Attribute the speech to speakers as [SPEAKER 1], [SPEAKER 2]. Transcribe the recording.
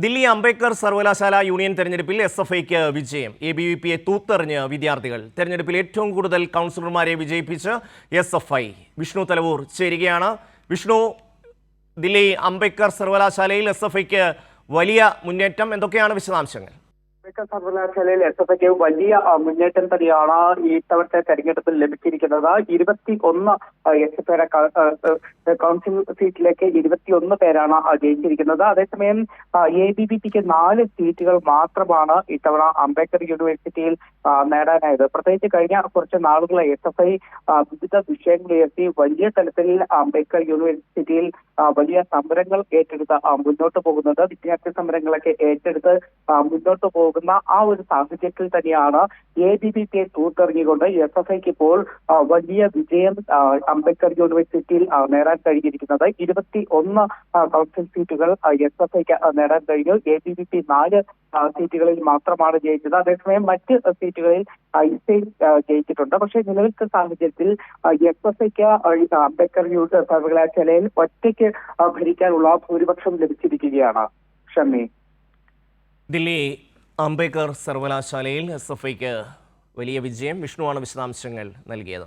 [SPEAKER 1] ദില്ലി അംബേദ്കർ സർവകലാശാല യൂണിയൻ തെരഞ്ഞെടുപ്പിൽ എസ്എഫ്ഐക്ക് വിജയം. എബിവിപിയെ തൂത്തെറിഞ്ഞ് വിദ്യാർത്ഥികൾ. തെരഞ്ഞെടുപ്പിൽ ഏറ്റവും കൂടുതൽ കൗൺസിലർമാരെ വിജയിപ്പിച്ച് എസ്എഫ്ഐ. വിഷ്ണു തലവൂർ ചേരുകയാണ്. വിഷ്ണു, ദില്ലി അംബേദ്കർ സർവകലാശാലയിൽ എസ്എഫ്ഐക്ക് വലിയ മുന്നേറ്റം. എന്തൊക്കെയാണ് വിശദാംശങ്ങൾ?
[SPEAKER 2] അംബേദ്കർ സർവകലാശാലയിൽ എസ്എഫ്ഐക്ക് വലിയ മുന്നേറ്റം തന്നെയാണ് ഈ തവണത്തെ തെരഞ്ഞെടുപ്പിൽ ലഭിച്ചിരിക്കുന്നത്. 21 എസ്എഫ്ഐയുടെ കൗൺസിൽ സീറ്റിലേക്ക് 21 പേരാണ് ജയിച്ചിരിക്കുന്നത്. അതേസമയം എബിവിപിക്ക് 4 സീറ്റുകൾ മാത്രമാണ് ഇത്തവണ അംബേദ്കർ യൂണിവേഴ്സിറ്റിയിൽ നേടാനായത്. പ്രത്യേകിച്ച് കഴിഞ്ഞ കുറച്ച് നാളുകളെ എസ്എഫ്ഐ വിവിധ വിഷയങ്ങൾ ഉയർത്തി വലിയ തലത്തിൽ അംബേദ്കർ യൂണിവേഴ്സിറ്റിയിൽ വലിയ സമരങ്ങൾ ഏറ്റെടുത്ത് മുന്നോട്ട് പോകുന്നത്. വിദ്യാർത്ഥി സമരങ്ങളൊക്കെ ഏറ്റെടുത്ത് മുന്നോട്ട് പോകുന്ന ആ ഒരു സാഹചര്യത്തിൽ തന്നെയാണ് എബിവിപിയെ തൂത്തെറിഞ്ഞുകൊണ്ട് എസ്എഫ്ഐക്ക് ഇപ്പോൾ വലിയ വിജയം അംബേദ്കർ യൂണിവേഴ്സിറ്റിയിൽ നേടാൻ കഴിഞ്ഞിരിക്കുന്നത്. 21 കൗൺസിൽ സീറ്റുകൾ എസ്എഫ്ഐക്ക് നേടാൻ കഴിഞ്ഞു. എബിവിപി 4 സീറ്റുകളിൽ മാത്രമാണ് ജയിച്ചത്. അതേസമയം മറ്റ് സീറ്റുകളിൽ ഐസൈ ജയിച്ചിട്ടുണ്ട്. പക്ഷേ നിലവിലത്തെ സാഹചര്യത്തിൽ എസ്എഫ്ഐക്ക് അംബേദ്കർ സർവകലാശാലയിൽ ഒറ്റയ്ക്ക് ഭരിക്കാനുള്ള ഭൂരിപക്ഷം ലഭിച്ചിരിക്കുകയാണ്. ഷമി,
[SPEAKER 1] ദില്ലി അംബേദ്കർ സർവകലാശാലയിൽ എസ്എഫ്ഐക്ക് വലിയ വിജയം. വിഷ്ണുവാണ് വിശദാംശങ്ങൾ നൽകിയത്.